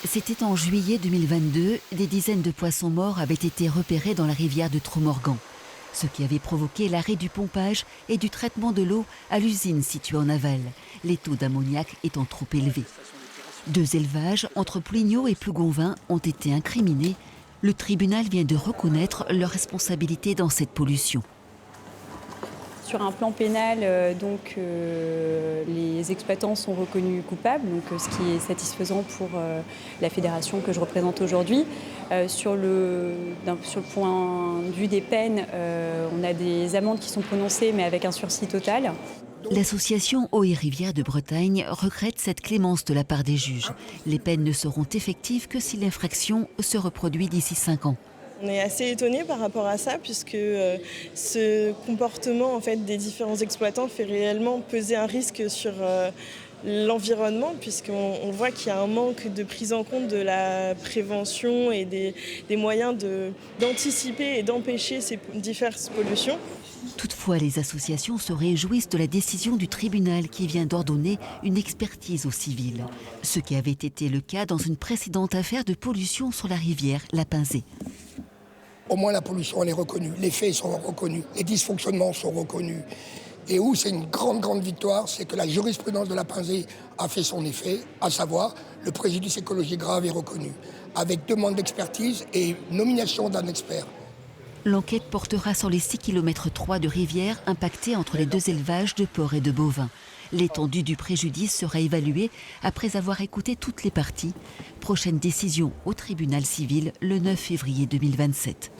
C'était en juillet 2022, des dizaines de poissons morts avaient été repérés dans la rivière de Tromorgan, ce qui avait provoqué l'arrêt du pompage et du traitement de l'eau à l'usine située en aval, les taux d'ammoniac étant trop élevés. 2 élevages, entre Plouigneau et Plougonvin, ont été incriminés. Le tribunal vient de reconnaître leur responsabilité dans cette pollution. Sur un plan pénal, les exploitants sont reconnus coupables, ce qui est satisfaisant pour la fédération que je représente aujourd'hui. Sur le point de vue des peines, on a des amendes qui sont prononcées, mais avec un sursis total. L'association Eau et Rivières de Bretagne regrette cette clémence de la part des juges. Les peines ne seront effectives que si l'infraction se reproduit d'ici 5 ans. On est assez étonnés par rapport à ça, puisque ce comportement des différents exploitants fait réellement peser un risque sur l'environnement, puisqu'on voit qu'il y a un manque de prise en compte de la prévention et des moyens d'anticiper et d'empêcher ces diverses pollutions. Toutefois, les associations se réjouissent de la décision du tribunal qui vient d'ordonner une expertise au civil, ce qui avait été le cas dans une précédente affaire de pollution sur la rivière La Pinzée. Au moins la pollution elle est reconnue, les faits sont reconnus, les dysfonctionnements sont reconnus. Et où c'est une grande victoire, c'est que la jurisprudence de La Pinzée a fait son effet, à savoir le préjudice écologique grave est reconnu, avec demande d'expertise et nomination d'un expert. L'enquête portera sur les 6,3 km de rivière impactés entre les 2 élevages de porcs et de bovins. L'étendue du préjudice sera évaluée après avoir écouté toutes les parties. Prochaine décision au tribunal civil le 9 février 2027.